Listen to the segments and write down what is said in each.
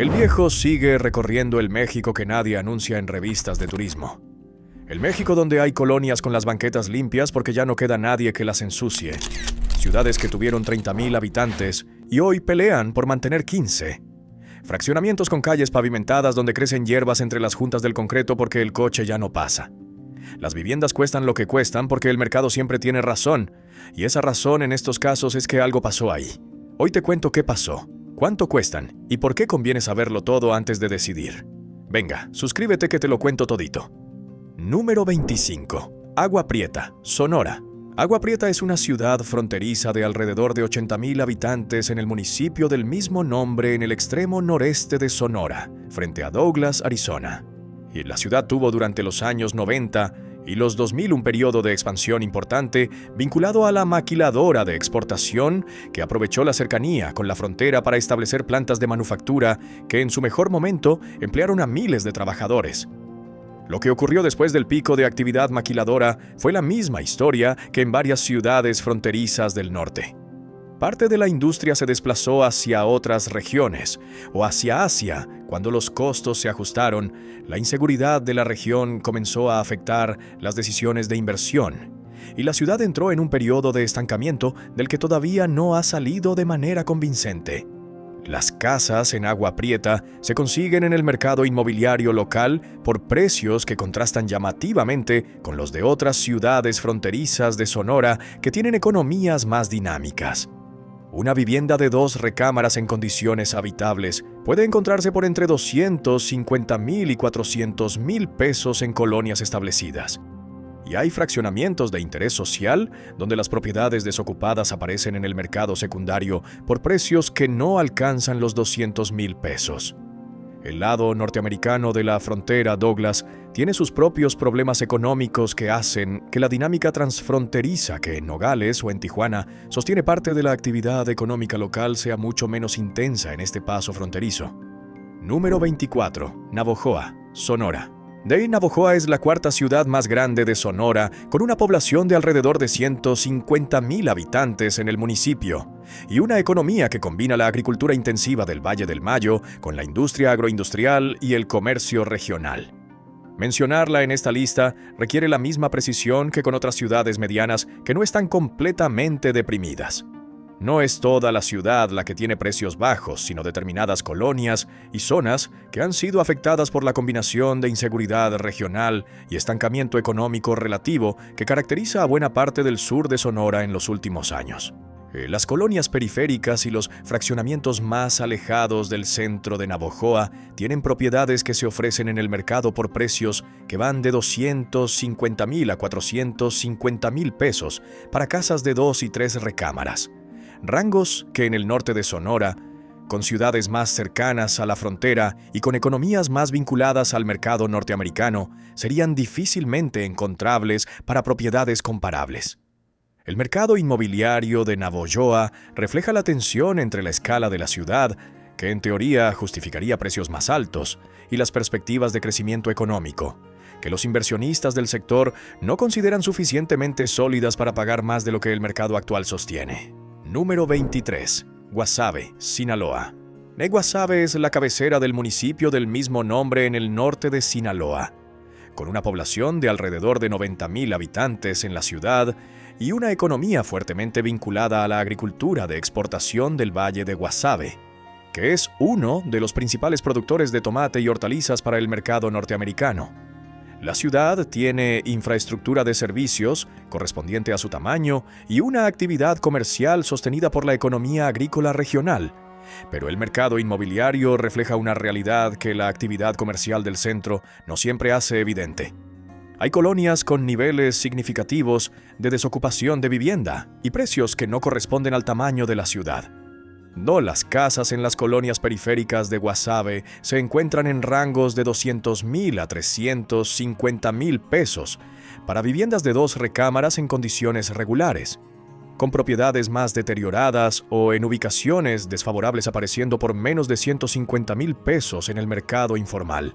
El viejo sigue recorriendo el México que nadie anuncia en revistas de turismo. El México donde hay colonias con las banquetas limpias porque ya no queda nadie que las ensucie. Ciudades que tuvieron 30,000 habitantes y hoy pelean por mantener 15. Fraccionamientos con calles pavimentadas donde crecen hierbas entre las juntas del concreto porque el coche ya no pasa. Las viviendas cuestan lo que cuestan porque el mercado siempre tiene razón, y esa razón en estos casos es que algo pasó ahí. Hoy te cuento qué pasó, cuánto cuestan y por qué conviene saberlo todo antes de decidir. Venga, suscríbete que te lo cuento todito. Número 25. Agua Prieta, Sonora. Agua Prieta es una ciudad fronteriza de alrededor de 80,000 habitantes en el municipio del mismo nombre en el extremo noreste de Sonora, frente a Douglas, Arizona. Y la ciudad tuvo durante los años 90 y los 2000 un periodo de expansión importante vinculado a la maquiladora de exportación que aprovechó la cercanía con la frontera para establecer plantas de manufactura que en su mejor momento emplearon a miles de trabajadores. Lo que ocurrió después del pico de actividad maquiladora fue la misma historia que en varias ciudades fronterizas del norte. Parte de la industria se desplazó hacia otras regiones o hacia Asia. Cuando los costos se ajustaron, la inseguridad de la región comenzó a afectar las decisiones de inversión, y la ciudad entró en un periodo de estancamiento del que todavía no ha salido de manera convincente. Las casas en Agua Prieta se consiguen en el mercado inmobiliario local por precios que contrastan llamativamente con los de otras ciudades fronterizas de Sonora que tienen economías más dinámicas. Una vivienda de 2 recámaras en condiciones habitables puede encontrarse por entre 250,000 y 400,000 pesos en colonias establecidas. Y hay fraccionamientos de interés social donde las propiedades desocupadas aparecen en el mercado secundario por precios que no alcanzan los 200,000 pesos. El lado norteamericano de la frontera, Douglas, tiene sus propios problemas económicos que hacen que la dinámica transfronteriza que en Nogales o en Tijuana sostiene parte de la actividad económica local sea mucho menos intensa en este paso fronterizo. Número 24. Navojoa, Sonora. Navojoa es la 4ª ciudad más grande de Sonora, con una población de alrededor de 150,000 habitantes en el municipio, y una economía que combina la agricultura intensiva del Valle del Mayo con la industria agroindustrial y el comercio regional. Mencionarla en esta lista requiere la misma precisión que con otras ciudades medianas que no están completamente deprimidas. No es toda la ciudad la que tiene precios bajos, sino determinadas colonias y zonas que han sido afectadas por la combinación de inseguridad regional y estancamiento económico relativo que caracteriza a buena parte del sur de Sonora en los últimos años. Las colonias periféricas y los fraccionamientos más alejados del centro de Navojoa tienen propiedades que se ofrecen en el mercado por precios que van de 250,000 a 450,000 pesos para casas de 2 y 3 recámaras. Rangos que en el norte de Sonora, con ciudades más cercanas a la frontera y con economías más vinculadas al mercado norteamericano, serían difícilmente encontrables para propiedades comparables. El mercado inmobiliario de Navojoa refleja la tensión entre la escala de la ciudad, que en teoría justificaría precios más altos, y las perspectivas de crecimiento económico, que los inversionistas del sector no consideran suficientemente sólidas para pagar más de lo que el mercado actual sostiene. Número 23. Guasave, Sinaloa. Guasave es la cabecera del municipio del mismo nombre en el norte de Sinaloa, con una población de alrededor de 90,000 habitantes en la ciudad y una economía fuertemente vinculada a la agricultura de exportación del Valle de Guasave, que es uno de los principales productores de tomate y hortalizas para el mercado norteamericano. La ciudad tiene infraestructura de servicios correspondiente a su tamaño y una actividad comercial sostenida por la economía agrícola regional, pero el mercado inmobiliario refleja una realidad que la actividad comercial del centro no siempre hace evidente. Hay colonias con niveles significativos de desocupación de vivienda y precios que no corresponden al tamaño de la ciudad. Las casas en las colonias periféricas de Guasave se encuentran en rangos de 200,000 a 350,000 pesos para viviendas de 2 recámaras en condiciones regulares, con propiedades más deterioradas o en ubicaciones desfavorables apareciendo por menos de 150,000 pesos en el mercado informal.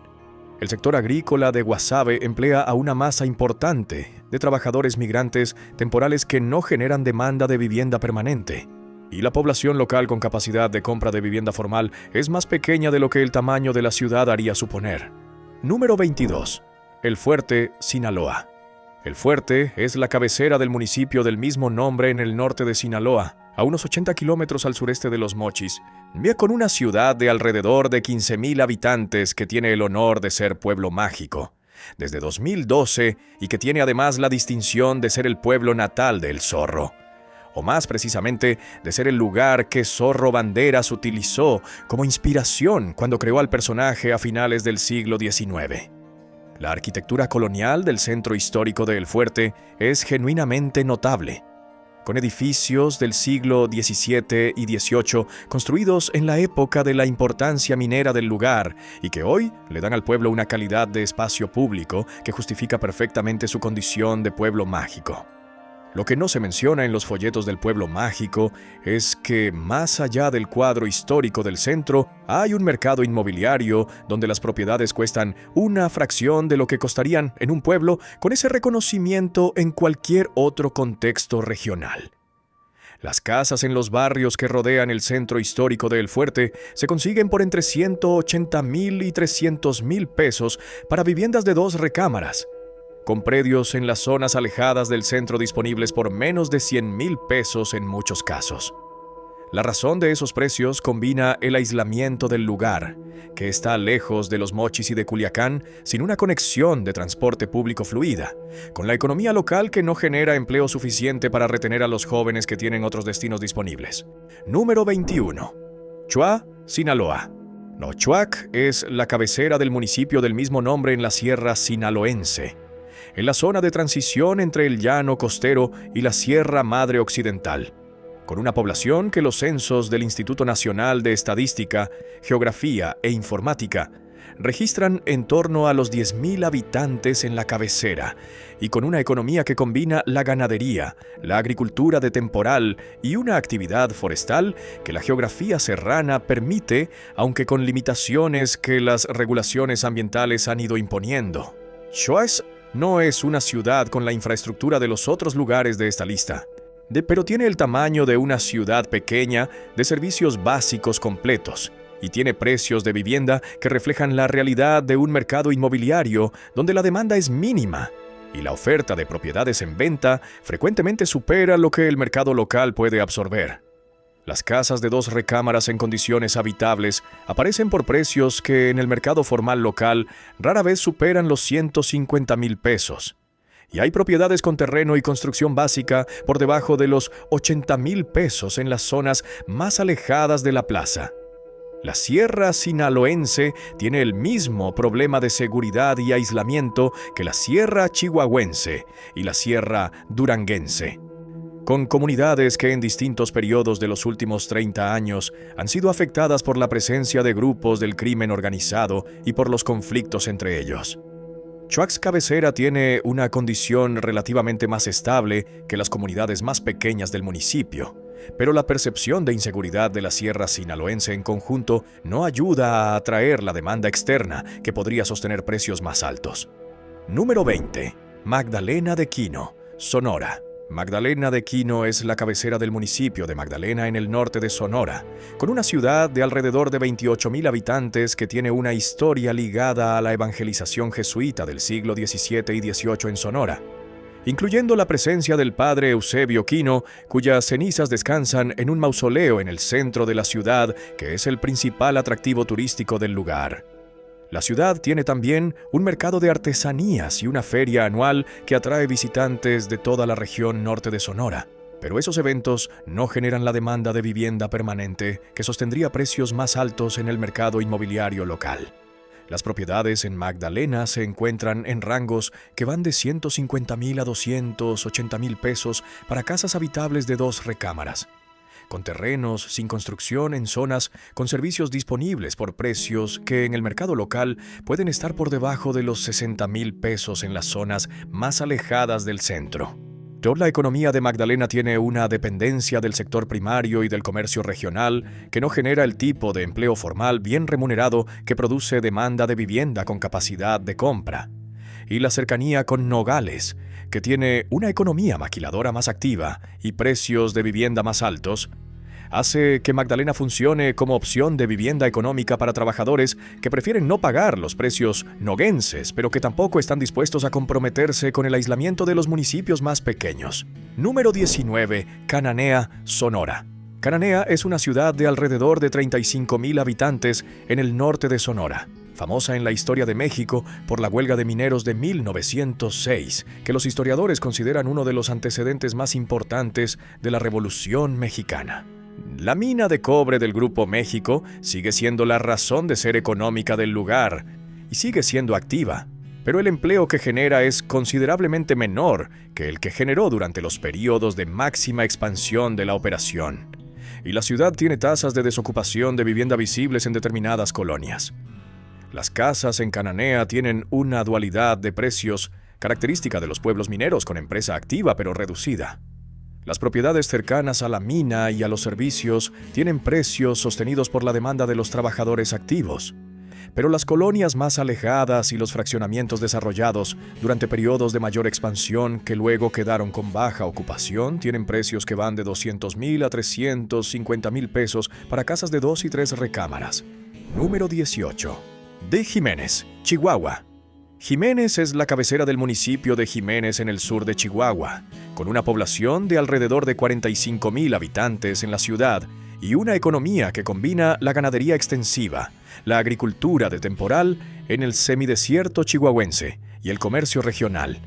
El sector agrícola de Guasave emplea a una masa importante de trabajadores migrantes temporales que no generan demanda de vivienda permanente. y la población local con capacidad de compra de vivienda formal es más pequeña de lo que el tamaño de la ciudad haría suponer. Número 22. El Fuerte, Sinaloa. El Fuerte es la cabecera del municipio del mismo nombre en el norte de Sinaloa, a unos 80 kilómetros al sureste de Los Mochis, con una ciudad de alrededor de 15,000 habitantes que tiene el honor de ser pueblo mágico desde 2012 y que tiene además la distinción de ser el pueblo natal del zorro, o más precisamente de ser el lugar que Zorro Banderas utilizó como inspiración cuando creó al personaje a finales del siglo XIX. La arquitectura colonial del centro histórico de El Fuerte es genuinamente notable, con edificios del siglo XVII y XVIII construidos en la época de la importancia minera del lugar y que hoy le dan al pueblo una calidad de espacio público que justifica perfectamente su condición de pueblo mágico. Lo que no se menciona en los folletos del pueblo mágico es que más allá del cuadro histórico del centro, hay un mercado inmobiliario donde las propiedades cuestan una fracción de lo que costarían en un pueblo con ese reconocimiento en cualquier otro contexto regional. Las casas en los barrios que rodean el centro histórico de El Fuerte se consiguen por entre 180,000 y 300,000 pesos para viviendas de 2 recámaras, con predios en las zonas alejadas del centro disponibles por menos de 100,000 pesos en muchos casos. La razón de esos precios combina el aislamiento del lugar, que está lejos de Los Mochis y de Culiacán, sin una conexión de transporte público fluida, con la economía local que no genera empleo suficiente para retener a los jóvenes que tienen otros destinos disponibles. Número 21. Chua, Sinaloa. Nochuac es la cabecera del municipio del mismo nombre en la Sierra Sinaloense, en la zona de transición entre el llano costero y la Sierra Madre Occidental, con una población que los censos del Instituto Nacional de Estadística, Geografía e Informática registran en torno a los 10,000 habitantes en la cabecera, y con una economía que combina la ganadería, la agricultura de temporal y una actividad forestal que la geografía serrana permite, aunque con limitaciones que las regulaciones ambientales han ido imponiendo. Choas no es una ciudad con la infraestructura de los otros lugares de esta lista, pero tiene el tamaño de una ciudad pequeña de servicios básicos completos y tiene precios de vivienda que reflejan la realidad de un mercado inmobiliario donde la demanda es mínima y la oferta de propiedades en venta frecuentemente supera lo que el mercado local puede absorber. Las casas de 2 recámaras en condiciones habitables aparecen por precios que en el mercado formal local rara vez superan los 150,000 pesos. Y hay propiedades con terreno y construcción básica por debajo de los 80,000 pesos en las zonas más alejadas de la plaza. La Sierra Sinaloense tiene el mismo problema de seguridad y aislamiento que la Sierra Chihuahuense y la Sierra Duranguense, con comunidades que en distintos periodos de los últimos 30 años han sido afectadas por la presencia de grupos del crimen organizado y por los conflictos entre ellos. Choax Cabecera tiene una condición relativamente más estable que las comunidades más pequeñas del municipio, pero la percepción de inseguridad de la Sierra Sinaloense en conjunto no ayuda a atraer la demanda externa que podría sostener precios más altos. Número 20. Magdalena de Quino, Sonora. Magdalena de Quino es la cabecera del municipio de Magdalena en el norte de Sonora, con una ciudad de alrededor de 28,000 habitantes que tiene una historia ligada a la evangelización jesuita del siglo XVII y XVIII en Sonora, incluyendo la presencia del padre Eusebio Quino, cuyas cenizas descansan en un mausoleo en el centro de la ciudad, que es el principal atractivo turístico del lugar. La ciudad tiene también un mercado de artesanías y una feria anual que atrae visitantes de toda la región norte de Sonora, pero esos eventos no generan la demanda de vivienda permanente que sostendría precios más altos en el mercado inmobiliario local. Las propiedades en Magdalena se encuentran en rangos que van de 150,000 a 280,000 pesos para casas habitables de 2 recámaras, con terrenos sin construcción en zonas con servicios disponibles por precios que en el mercado local pueden estar por debajo de los 60,000 pesos en las zonas más alejadas del centro. Toda la economía de Magdalena tiene una dependencia del sector primario y del comercio regional que no genera el tipo de empleo formal bien remunerado que produce demanda de vivienda con capacidad de compra. Y la cercanía con Nogales, que tiene una economía maquiladora más activa y precios de vivienda más altos, hace que Magdalena funcione como opción de vivienda económica para trabajadores que prefieren no pagar los precios noguenses, pero que tampoco están dispuestos a comprometerse con el aislamiento de los municipios más pequeños. Número 19. Cananea, Sonora. Cananea es una ciudad de alrededor de 35,000 habitantes en el norte de Sonora, famosa en la historia de México por la huelga de mineros de 1906, que los historiadores consideran uno de los antecedentes más importantes de la Revolución Mexicana. La mina de cobre del Grupo México sigue siendo la razón de ser económica del lugar y sigue siendo activa, pero el empleo que genera es considerablemente menor que el que generó durante los periodos de máxima expansión de la operación. Y la ciudad tiene tasas de desocupación de vivienda visibles en determinadas colonias. Las casas en Cananea tienen una dualidad de precios característica de los pueblos mineros con empresa activa pero reducida. Las propiedades cercanas a la mina y a los servicios tienen precios sostenidos por la demanda de los trabajadores activos, pero las colonias más alejadas y los fraccionamientos desarrollados durante periodos de mayor expansión que luego quedaron con baja ocupación tienen precios que van de 200,000 a 350,000 pesos para casas de 2 y 3 recámaras. Número 18. De Jiménez, Chihuahua. Jiménez es la cabecera del municipio de Jiménez en el sur de Chihuahua, con una población de alrededor de 45,000 habitantes en la ciudad y una economía que combina la ganadería extensiva, la agricultura de temporal en el semidesierto chihuahuense y el comercio regional.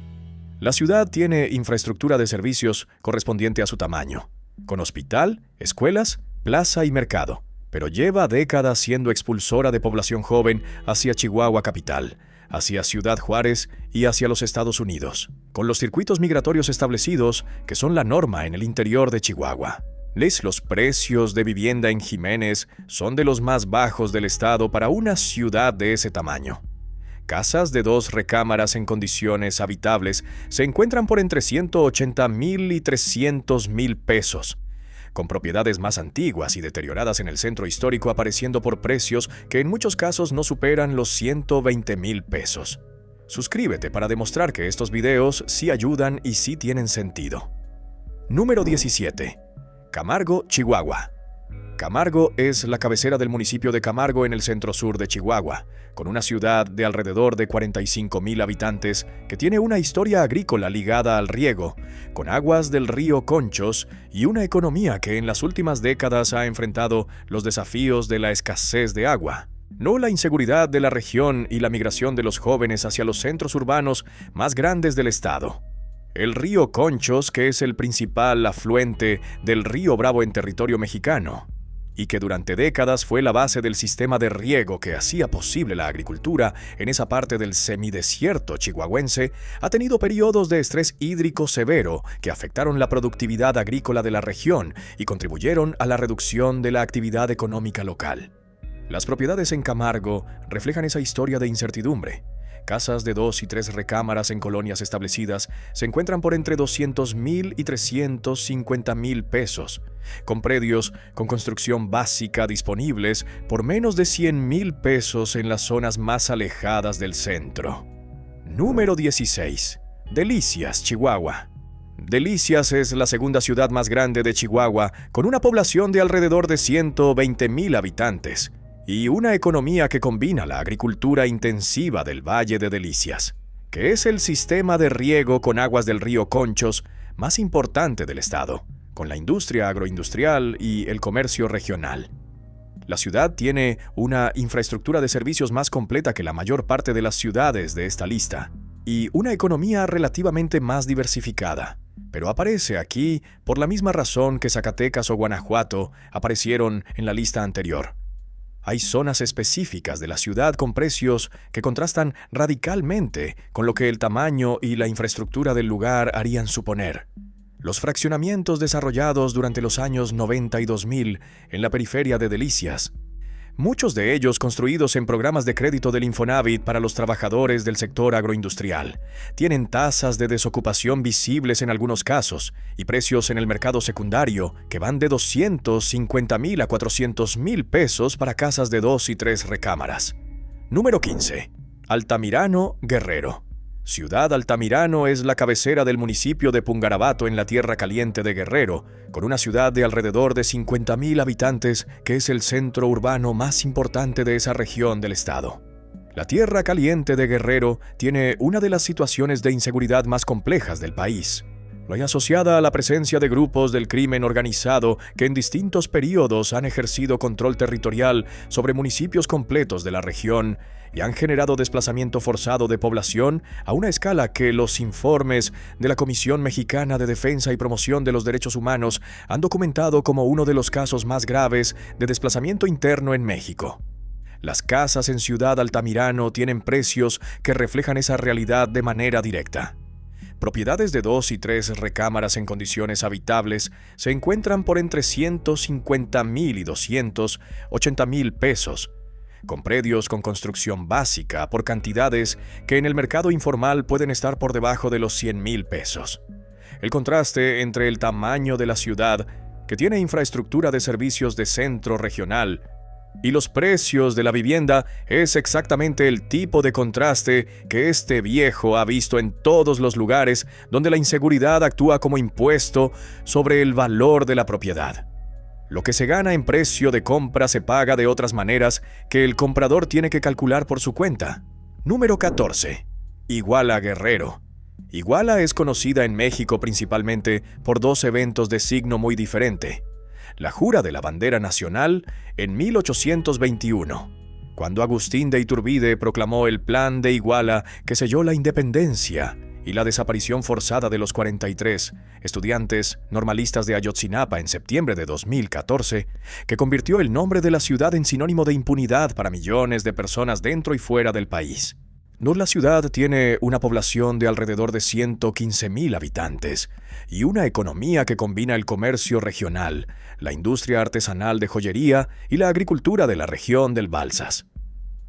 La ciudad tiene infraestructura de servicios correspondiente a su tamaño, con hospital, escuelas, plaza y mercado, pero lleva décadas siendo expulsora de población joven hacia Chihuahua capital, hacia Ciudad Juárez y hacia los Estados Unidos, con los circuitos migratorios establecidos que son la norma en el interior de Chihuahua. Los precios de vivienda en Jiménez son de los más bajos del estado para una ciudad de ese tamaño. Casas de 2 recámaras en condiciones habitables se encuentran por entre 180,000 y 300,000 pesos, con propiedades más antiguas y deterioradas en el centro histórico apareciendo por precios que en muchos casos no superan los 120,000 pesos. Suscríbete para demostrar que estos videos sí ayudan y sí tienen sentido. Número 17. Camargo, Chihuahua. Camargo es la cabecera del municipio de Camargo en el centro-sur de Chihuahua, con una ciudad de alrededor de 45,000 habitantes que tiene una historia agrícola ligada al riego, con aguas del río Conchos y una economía que en las últimas décadas ha enfrentado los desafíos de la escasez de agua, no la inseguridad de la región y la migración de los jóvenes hacia los centros urbanos más grandes del estado. El río Conchos, que es el principal afluente del río Bravo en territorio mexicano, y que durante décadas fue la base del sistema de riego que hacía posible la agricultura en esa parte del semidesierto chihuahuense, ha tenido periodos de estrés hídrico severo que afectaron la productividad agrícola de la región y contribuyeron a la reducción de la actividad económica local. Las propiedades en Camargo reflejan esa historia de incertidumbre. Casas de 2 y 3 recámaras en colonias establecidas se encuentran por entre 200,000 y 350,000 pesos, con predios con construcción básica disponibles por menos de 100,000 pesos en las zonas más alejadas del centro. Número 16. Delicias, Chihuahua. Delicias es la segunda ciudad más grande de Chihuahua, con una población de alrededor de 120,000 habitantes. Y una economía que combina la agricultura intensiva del Valle de Delicias, que es el sistema de riego con aguas del río Conchos más importante del estado, con la industria agroindustrial y el comercio regional. La ciudad tiene una infraestructura de servicios más completa que la mayor parte de las ciudades de esta lista, y una economía relativamente más diversificada, pero aparece aquí por la misma razón que Zacatecas o Guanajuato aparecieron en la lista anterior. Hay zonas específicas de la ciudad con precios que contrastan radicalmente con lo que el tamaño y la infraestructura del lugar harían suponer. Los fraccionamientos desarrollados durante los años 90 y 2000 en la periferia de Delicias, muchos de ellos construidos en programas de crédito del Infonavit para los trabajadores del sector agroindustrial, tienen tasas de desocupación visibles en algunos casos y precios en el mercado secundario que van de 250,000 a 400,000 pesos para casas de 2 y 3 recámaras. Número 15. Altamirano, Guerrero. Ciudad Altamirano es la cabecera del municipio de Pungarabato en la Tierra Caliente de Guerrero, con una ciudad de alrededor de 50,000 habitantes que es el centro urbano más importante de esa región del estado. La Tierra Caliente de Guerrero tiene una de las situaciones de inseguridad más complejas del país. Lo hay asociada a la presencia de grupos del crimen organizado que en distintos periodos han ejercido control territorial sobre municipios completos de la región y han generado desplazamiento forzado de población a una escala que los informes de la Comisión Mexicana de Defensa y Promoción de los Derechos Humanos han documentado como uno de los casos más graves de desplazamiento interno en México. Las casas en Ciudad Altamirano tienen precios que reflejan esa realidad de manera directa. Propiedades de 2 y 3 recámaras en condiciones habitables se encuentran por entre 150,000 y 280,000 pesos, con predios con construcción básica por cantidades que en el mercado informal pueden estar por debajo de los 100,000 pesos. El contraste entre el tamaño de la ciudad, que tiene infraestructura de servicios de centro regional, y los precios de la vivienda es exactamente el tipo de contraste que este viejo ha visto en todos los lugares donde la inseguridad actúa como impuesto sobre el valor de la propiedad. Lo que se gana en precio de compra se paga de otras maneras que el comprador tiene que calcular por su cuenta. Número 14. Iguala Guerrero. Iguala es conocida en México principalmente por 2 eventos de signo muy diferente. La jura de la bandera nacional en 1821, cuando Agustín de Iturbide proclamó el Plan de Iguala que selló la independencia, y la desaparición forzada de los 43 estudiantes normalistas de Ayotzinapa en septiembre de 2014, que convirtió el nombre de la ciudad en sinónimo de impunidad para millones de personas dentro y fuera del país. La ciudad tiene una población de alrededor de 115,000 habitantes y una economía que combina el comercio regional, la industria artesanal de joyería y la agricultura de la región del Balsas.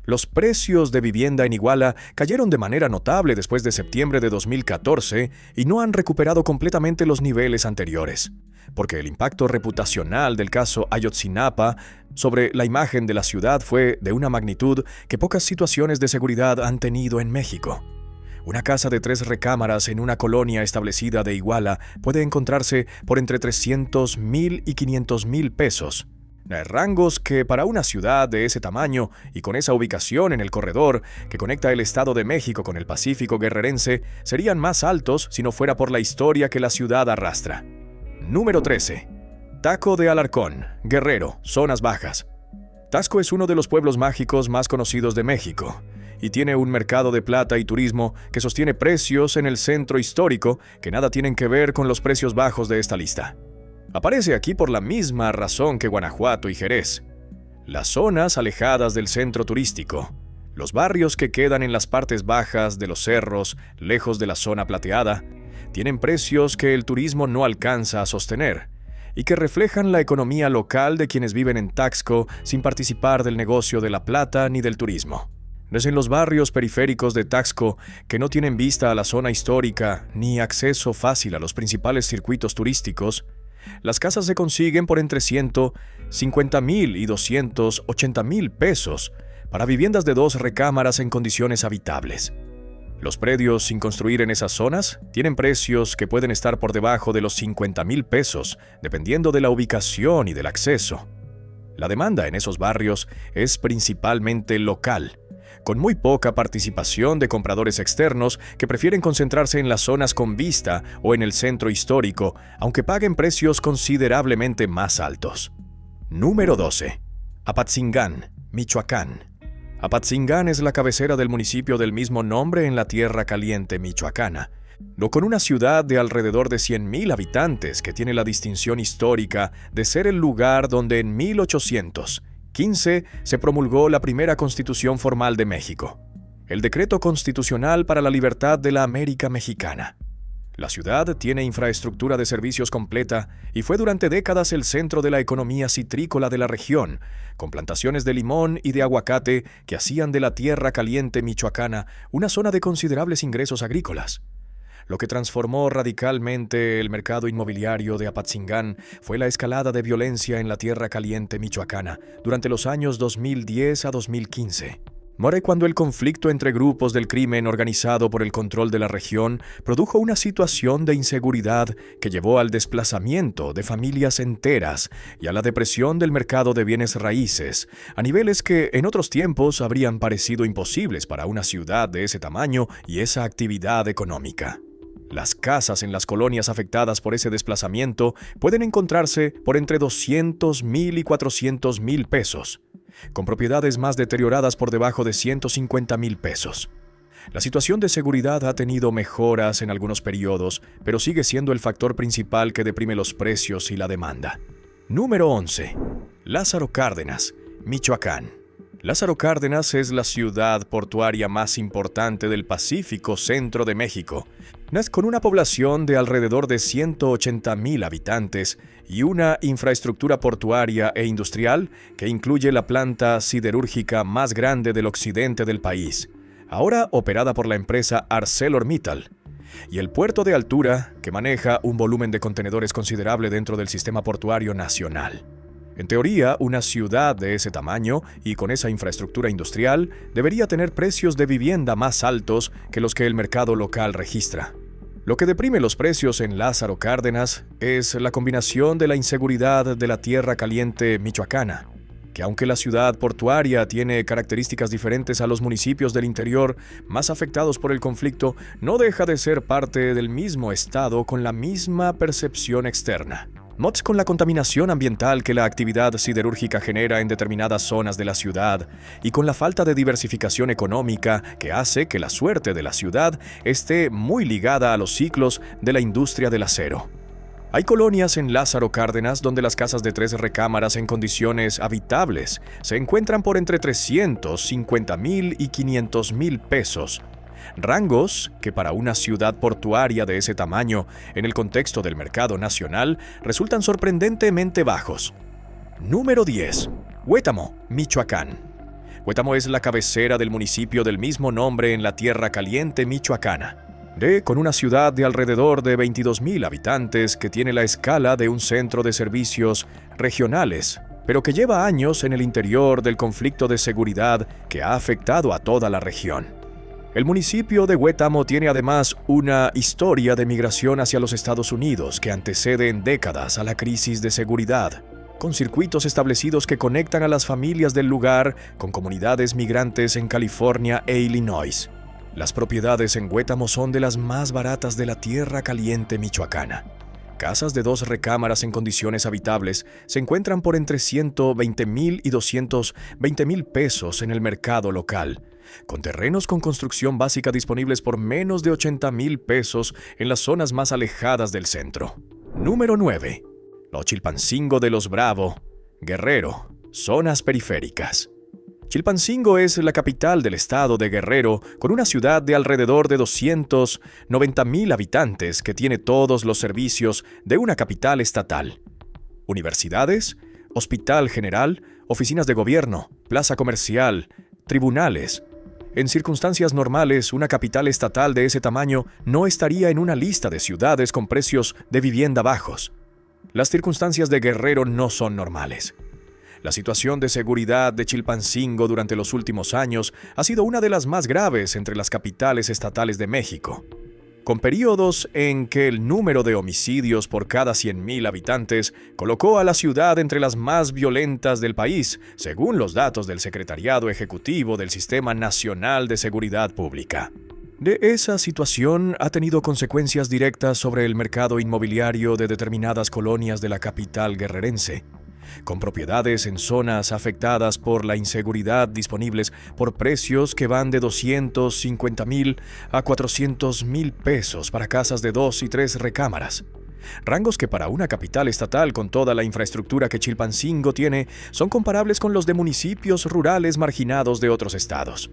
Los precios de vivienda en Iguala cayeron de manera notable después de septiembre de 2014 y no han recuperado completamente los niveles anteriores, porque el impacto reputacional del caso Ayotzinapa sobre la imagen de la ciudad fue de una magnitud que pocas situaciones de seguridad han tenido en México. Una casa de 3 recámaras en una colonia establecida de Iguala puede encontrarse por entre 300,000 y 500,000 pesos. Rangos que para una ciudad de ese tamaño y con esa ubicación en el corredor que conecta el Estado de México con el Pacífico guerrerense serían más altos si no fuera por la historia que la ciudad arrastra. Número 13. Taco de Alarcón, Guerrero, zonas bajas. Taxco es uno de los pueblos mágicos más conocidos de México y tiene un mercado de plata y turismo que sostiene precios en el centro histórico que nada tienen que ver con los precios bajos de esta lista. Aparece aquí por la misma razón que Guanajuato y Jerez. Las zonas alejadas del centro turístico, los barrios que quedan en las partes bajas de los cerros, lejos de la zona plateada, tienen precios que el turismo no alcanza a sostener y que reflejan la economía local de quienes viven en Taxco sin participar del negocio de la plata ni del turismo. Es en los barrios periféricos de Taxco, que no tienen vista a la zona histórica ni acceso fácil a los principales circuitos turísticos, las casas se consiguen por entre 150,000 y 280,000 pesos para viviendas de 2 recámaras en condiciones habitables. Los predios sin construir en esas zonas tienen precios que pueden estar por debajo de los 50,000 pesos, dependiendo de la ubicación y del acceso. La demanda en esos barrios es principalmente local, con muy poca participación de compradores externos que prefieren concentrarse en las zonas con vista o en el centro histórico, aunque paguen precios considerablemente más altos. Número 12. Apatzingán, Michoacán. Apatzingán es la cabecera del municipio del mismo nombre en la Tierra Caliente michoacana, con una ciudad de alrededor de 100,000 habitantes que tiene la distinción histórica de ser el lugar donde en 1815 se promulgó la primera Constitución formal de México, el Decreto Constitucional para la Libertad de la América Mexicana. La ciudad tiene infraestructura de servicios completa y fue durante décadas el centro de la economía citrícola de la región, con plantaciones de limón y de aguacate que hacían de la Tierra Caliente michoacana una zona de considerables ingresos agrícolas. Lo que transformó radicalmente el mercado inmobiliario de Apatzingán fue la escalada de violencia en la Tierra Caliente michoacana durante los años 2010 a 2015. Muere cuando el conflicto entre grupos del crimen organizado por el control de la región produjo una situación de inseguridad que llevó al desplazamiento de familias enteras y a la depresión del mercado de bienes raíces, a niveles que en otros tiempos habrían parecido imposibles para una ciudad de ese tamaño y esa actividad económica. Las casas en las colonias afectadas por ese desplazamiento pueden encontrarse por entre 200,000 y 400,000 pesos, con propiedades más deterioradas por debajo de 150,000 pesos. La situación de seguridad ha tenido mejoras en algunos periodos, pero sigue siendo el factor principal que deprime los precios y la demanda. Número 11. Lázaro Cárdenas, Michoacán. Lázaro Cárdenas es la ciudad portuaria más importante del Pacífico Centro de México, con una población de alrededor de 180,000 habitantes y una infraestructura portuaria e industrial que incluye la planta siderúrgica más grande del occidente del país, ahora operada por la empresa ArcelorMittal, y el puerto de altura, que maneja un volumen de contenedores considerable dentro del sistema portuario nacional. En teoría, una ciudad de ese tamaño y con esa infraestructura industrial debería tener precios de vivienda más altos que los que el mercado local registra. Lo que deprime los precios en Lázaro Cárdenas es la combinación de la inseguridad de la tierra caliente michoacana, que aunque la ciudad portuaria tiene características diferentes a los municipios del interior más afectados por el conflicto, no deja de ser parte del mismo estado con la misma percepción externa. Mods con la contaminación ambiental que la actividad siderúrgica genera en determinadas zonas de la ciudad y con la falta de diversificación económica que hace que la suerte de la ciudad esté muy ligada a los ciclos de la industria del acero. Hay colonias en Lázaro Cárdenas donde las casas de 3 recámaras en condiciones habitables se encuentran por entre 350,000 y 500,000 pesos. Rangos que para una ciudad portuaria de ese tamaño, en el contexto del mercado nacional, resultan sorprendentemente bajos. Número 10. Huétamo, Michoacán. Huétamo es la cabecera del municipio del mismo nombre en la tierra caliente michoacana, con una ciudad de alrededor de 22,000 habitantes que tiene la escala de un centro de servicios regionales, pero que lleva años en el interior del conflicto de seguridad que ha afectado a toda la región. El municipio de Huétamo tiene además una historia de migración hacia los Estados Unidos que antecede en décadas a la crisis de seguridad, con circuitos establecidos que conectan a las familias del lugar con comunidades migrantes en California e Illinois. Las propiedades en Huétamo son de las más baratas de la tierra caliente michoacana. Casas de 2 recámaras en condiciones habitables se encuentran por entre 120,000 y 220,000 pesos en el mercado local, con terrenos con construcción básica disponibles por menos de 80,000 pesos en las zonas más alejadas del centro. Número 9. Chilpancingo de los Bravo, Guerrero, zonas periféricas. Chilpancingo es la capital del estado de Guerrero, con una ciudad de alrededor de 290,000 habitantes que tiene todos los servicios de una capital estatal: universidades, hospital general, oficinas de gobierno, plaza comercial, tribunales. En circunstancias normales, una capital estatal de ese tamaño no estaría en una lista de ciudades con precios de vivienda bajos. Las circunstancias de Guerrero no son normales. La situación de seguridad de Chilpancingo durante los últimos años ha sido una de las más graves entre las capitales estatales de México, con periodos en que el número de homicidios por cada 100,000 habitantes colocó a la ciudad entre las más violentas del país, según los datos del Secretariado Ejecutivo del Sistema Nacional de Seguridad Pública. De esa situación ha tenido consecuencias directas sobre el mercado inmobiliario de determinadas colonias de la capital guerrerense, con propiedades en zonas afectadas por la inseguridad disponibles por precios que van de 250,000 a 400,000 pesos para casas de 2 y 3 recámaras. Rangos que para una capital estatal con toda la infraestructura que Chilpancingo tiene son comparables con los de municipios rurales marginados de otros estados.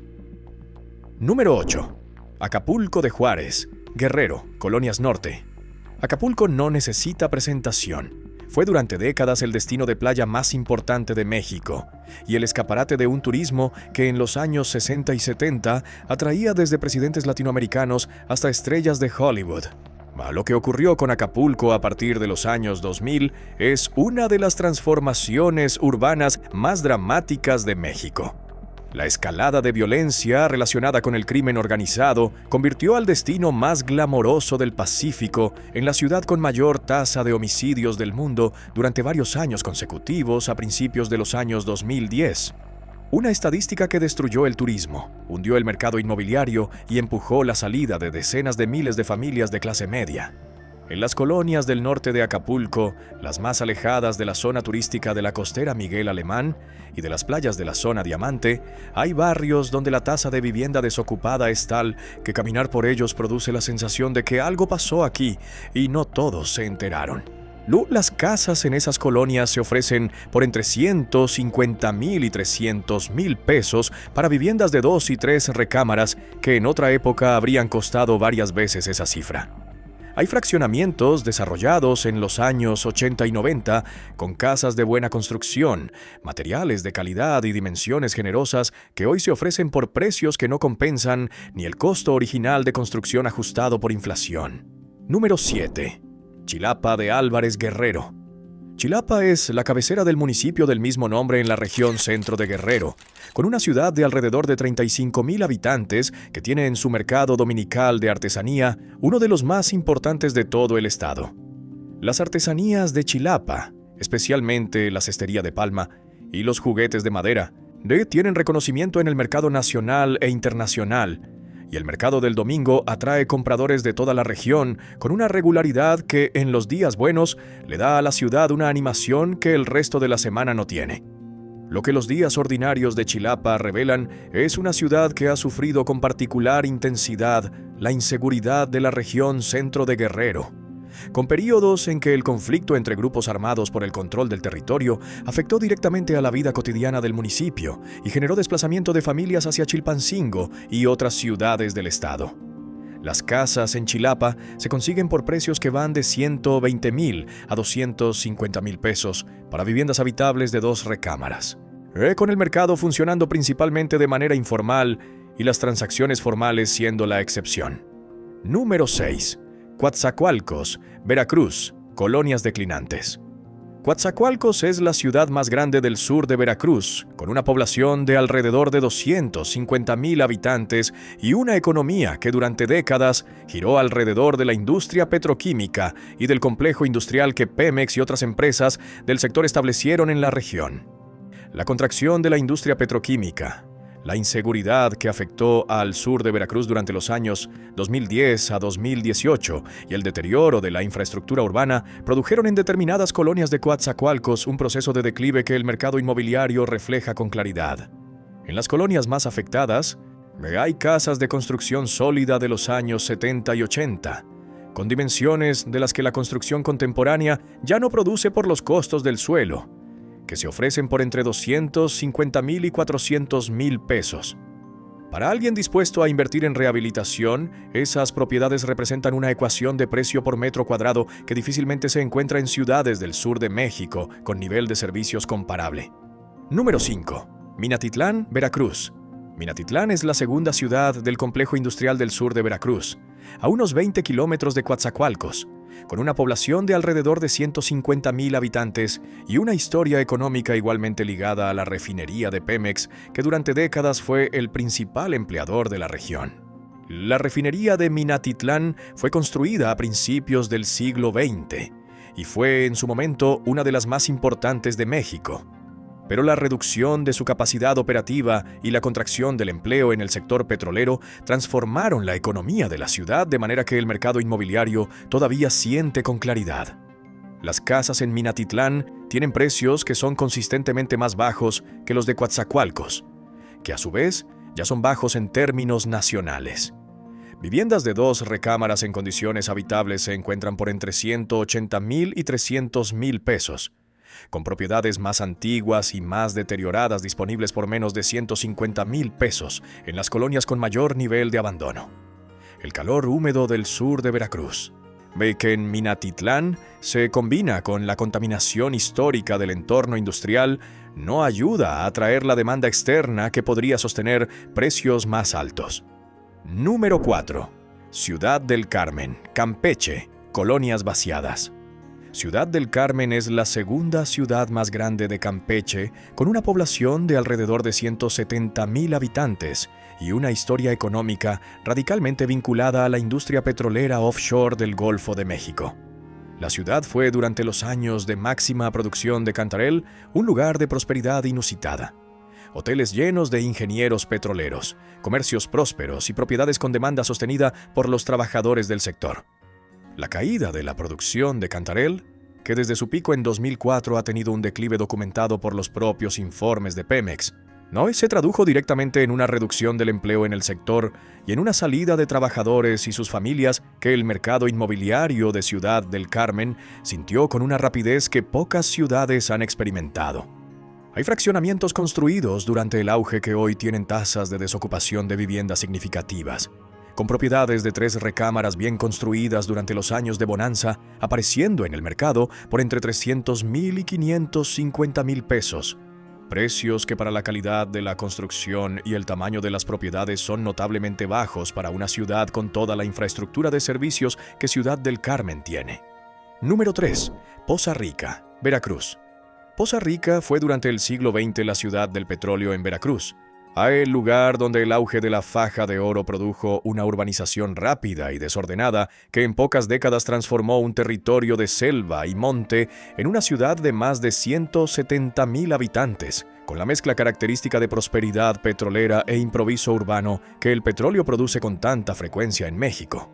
Número 8. Acapulco de Juárez, Guerrero, Colonias Norte. Acapulco no necesita presentación. Fue durante décadas el destino de playa más importante de México y el escaparate de un turismo que en los años 60 y 70 atraía desde presidentes latinoamericanos hasta estrellas de Hollywood. Lo que ocurrió con Acapulco a partir de los años 2000 es una de las transformaciones urbanas más dramáticas de México. La escalada de violencia relacionada con el crimen organizado convirtió al destino más glamoroso del Pacífico en la ciudad con mayor tasa de homicidios del mundo durante varios años consecutivos a principios de los años 2010. Una estadística que destruyó el turismo, hundió el mercado inmobiliario y empujó la salida de decenas de miles de familias de clase media. En las colonias del norte de Acapulco, las más alejadas de la zona turística de la costera Miguel Alemán y de las playas de la zona Diamante, hay barrios donde la tasa de vivienda desocupada es tal que caminar por ellos produce la sensación de que algo pasó aquí y no todos se enteraron. Las casas en esas colonias se ofrecen por entre 150,000 y 300,000 pesos para viviendas de 2 y 3 recámaras que en otra época habrían costado varias veces esa cifra. Hay fraccionamientos desarrollados en los años 80 y 90 con casas de buena construcción, materiales de calidad y dimensiones generosas que hoy se ofrecen por precios que no compensan ni el costo original de construcción ajustado por inflación. Número 7. Chilapa de Álvarez Guerrero. Chilapa es la cabecera del municipio del mismo nombre en la región centro de Guerrero, con una ciudad de alrededor de 35,000 habitantes que tiene en su mercado dominical de artesanía uno de los más importantes de todo el estado. Las artesanías de Chilapa, especialmente la cestería de palma y los juguetes de madera, tienen reconocimiento en el mercado nacional e internacional, y el mercado del domingo atrae compradores de toda la región con una regularidad que en los días buenos le da a la ciudad una animación que el resto de la semana no tiene. Lo que los días ordinarios de Chilapa revelan es una ciudad que ha sufrido con particular intensidad la inseguridad de la región centro de Guerrero, con períodos en que el conflicto entre grupos armados por el control del territorio afectó directamente a la vida cotidiana del municipio y generó desplazamiento de familias hacia Chilpancingo y otras ciudades del estado. Las casas en Chilapa se consiguen por precios que van de 120,000 a 250,000 pesos para viviendas habitables de 2 recámaras, con el mercado funcionando principalmente de manera informal y las transacciones formales siendo la excepción. Número 6. Coatzacoalcos, Veracruz, colonias declinantes. Coatzacoalcos es la ciudad más grande del sur de Veracruz, con una población de alrededor de 250,000 habitantes y una economía que durante décadas giró alrededor de la industria petroquímica y del complejo industrial que Pemex y otras empresas del sector establecieron en la región. La contracción de la industria petroquímica, la inseguridad que afectó al sur de Veracruz durante los años 2010 a 2018 y el deterioro de la infraestructura urbana produjeron en determinadas colonias de Coatzacoalcos un proceso de declive que el mercado inmobiliario refleja con claridad. En las colonias más afectadas, hay casas de construcción sólida de los años 70 y 80, con dimensiones de las que la construcción contemporánea ya no produce por los costos del suelo, que se ofrecen por entre 250,000 y 400,000 pesos. Para alguien dispuesto a invertir en rehabilitación, esas propiedades representan una ecuación de precio por metro cuadrado que difícilmente se encuentra en ciudades del sur de México con nivel de servicios comparable. Número 5. Minatitlán, Veracruz. Minatitlán es la segunda ciudad del complejo industrial del sur de Veracruz, a unos 20 kilómetros de Coatzacoalcos, con una población de alrededor de 150,000 habitantes y una historia económica igualmente ligada a la refinería de Pemex, que durante décadas fue el principal empleador de la región. La refinería de Minatitlán fue construida a principios del siglo XX y fue en su momento una de las más importantes de México. Pero la reducción de su capacidad operativa y la contracción del empleo en el sector petrolero transformaron la economía de la ciudad de manera que el mercado inmobiliario todavía siente con claridad. Las casas en Minatitlán tienen precios que son consistentemente más bajos que los de Coatzacoalcos, que a su vez ya son bajos en términos nacionales. Viviendas de 2 recámaras en condiciones habitables se encuentran por entre 180,000 y 300,000 pesos, con propiedades más antiguas y más deterioradas disponibles por menos de 150,000 pesos en las colonias con mayor nivel de abandono. El calor húmedo del sur de Veracruz, que en Minatitlán se combina con la contaminación histórica del entorno industrial, no ayuda a atraer la demanda externa que podría sostener precios más altos. Número 4. Ciudad del Carmen, Campeche, colonias vaciadas. Ciudad del Carmen es la segunda ciudad más grande de Campeche, con una población de alrededor de 170,000 habitantes y una historia económica radicalmente vinculada a la industria petrolera offshore del Golfo de México. La ciudad fue durante los años de máxima producción de Cantarell un lugar de prosperidad inusitada. Hoteles llenos de ingenieros petroleros, comercios prósperos y propiedades con demanda sostenida por los trabajadores del sector. La caída de la producción de Cantarell, que desde su pico en 2004 ha tenido un declive documentado por los propios informes de Pemex, no se tradujo directamente en una reducción del empleo en el sector y en una salida de trabajadores y sus familias que el mercado inmobiliario de Ciudad del Carmen sintió con una rapidez que pocas ciudades han experimentado. Hay fraccionamientos construidos durante el auge que hoy tienen tasas de desocupación de viviendas significativas, con propiedades de 3 recámaras bien construidas durante los años de bonanza, apareciendo en el mercado por entre 300,000 y 550,000 pesos. Precios que para la calidad de la construcción y el tamaño de las propiedades son notablemente bajos para una ciudad con toda la infraestructura de servicios que Ciudad del Carmen tiene. Número 3. Poza Rica, Veracruz. Poza Rica fue durante el siglo XX la ciudad del petróleo en Veracruz. El lugar donde el auge de la faja de oro produjo una urbanización rápida y desordenada que en pocas décadas transformó un territorio de selva y monte en una ciudad de más de 170,000 habitantes, con la mezcla característica de prosperidad petrolera e improviso urbano que el petróleo produce con tanta frecuencia en México.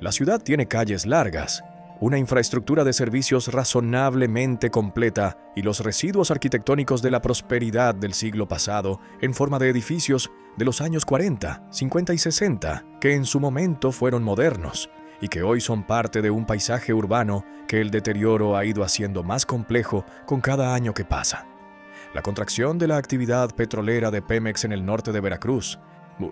La ciudad tiene calles largas, una infraestructura de servicios razonablemente completa y los residuos arquitectónicos de la prosperidad del siglo pasado en forma de edificios de los años 40, 50 y 60, que en su momento fueron modernos y que hoy son parte de un paisaje urbano que el deterioro ha ido haciendo más complejo con cada año que pasa. La contracción de la actividad petrolera de Pemex en el norte de Veracruz,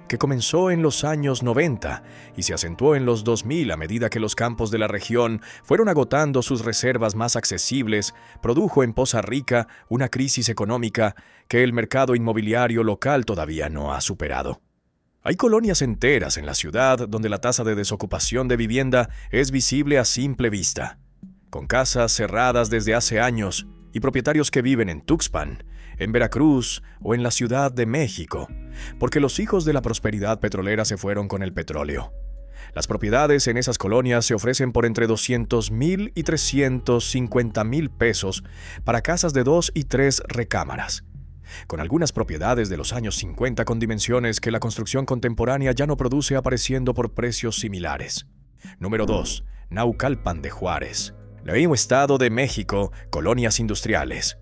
que comenzó en los años 90 y se acentuó en los 2000 a medida que los campos de la región fueron agotando sus reservas más accesibles, produjo en Poza Rica una crisis económica que el mercado inmobiliario local todavía no ha superado. Hay colonias enteras en la ciudad donde la tasa de desocupación de vivienda es visible a simple vista, con casas cerradas desde hace años y propietarios que viven en Tuxpan, en Veracruz o en la Ciudad de México, porque los hijos de la prosperidad petrolera se fueron con el petróleo. Las propiedades en esas colonias se ofrecen por entre 200,000 y 350,000 pesos para casas de 2 y 3 recámaras, con algunas propiedades de los años 50 con dimensiones que la construcción contemporánea ya no produce apareciendo por precios similares. Número 2. Naucalpan de Juárez. El mismo Estado de México, colonias industriales.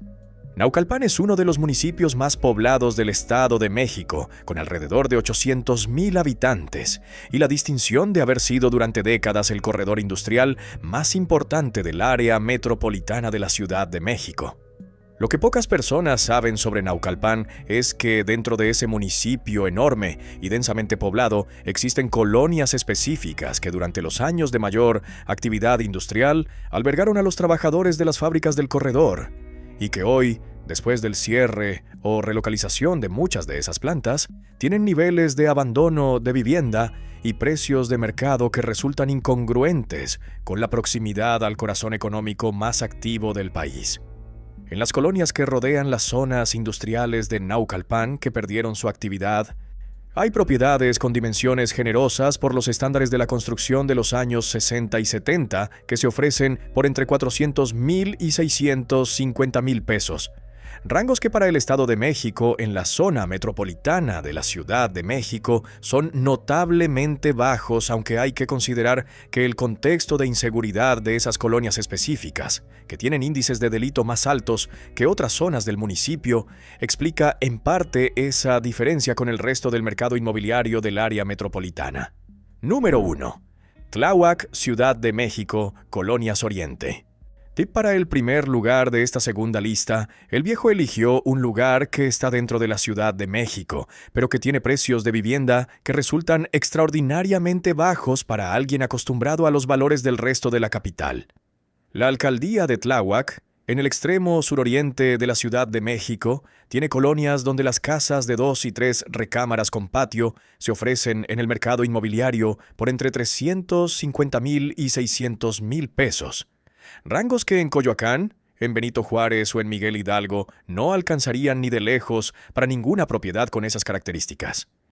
Naucalpan es uno de los municipios más poblados del Estado de México, con alrededor de 800,000 habitantes, y la distinción de haber sido durante décadas el corredor industrial más importante del área metropolitana de la Ciudad de México. Lo que pocas personas saben sobre Naucalpan es que dentro de ese municipio enorme y densamente poblado existen colonias específicas que durante los años de mayor actividad industrial albergaron a los trabajadores de las fábricas del corredor, y que hoy, después del cierre o relocalización de muchas de esas plantas, tienen niveles de abandono de vivienda y precios de mercado que resultan incongruentes con la proximidad al corazón económico más activo del país. En las colonias que rodean las zonas industriales de Naucalpan que perdieron su actividad, hay propiedades con dimensiones generosas por los estándares de la construcción de los años 60 y 70 que se ofrecen por entre 400,000 y 650,000 pesos. Rangos que para el Estado de México en la zona metropolitana de la Ciudad de México son notablemente bajos, aunque hay que considerar que el contexto de inseguridad de esas colonias específicas, que tienen índices de delito más altos que otras zonas del municipio, explica en parte esa diferencia con el resto del mercado inmobiliario del área metropolitana. Número 1. Tláhuac, Ciudad de México, Colonias Oriente. Tip para el primer lugar de esta segunda lista: el viejo eligió un lugar que está dentro de la Ciudad de México, pero que tiene precios de vivienda que resultan extraordinariamente bajos para alguien acostumbrado a los valores del resto de la capital. La alcaldía de Tláhuac, en el extremo suroriente de la Ciudad de México, tiene colonias donde las casas de 2 y 3 recámaras con patio se ofrecen en el mercado inmobiliario por entre 350,000 y 600,000 pesos. Rangos que en Coyoacán, en Benito Juárez o en Miguel Hidalgo no alcanzarían ni de lejos para ninguna propiedad con esas características.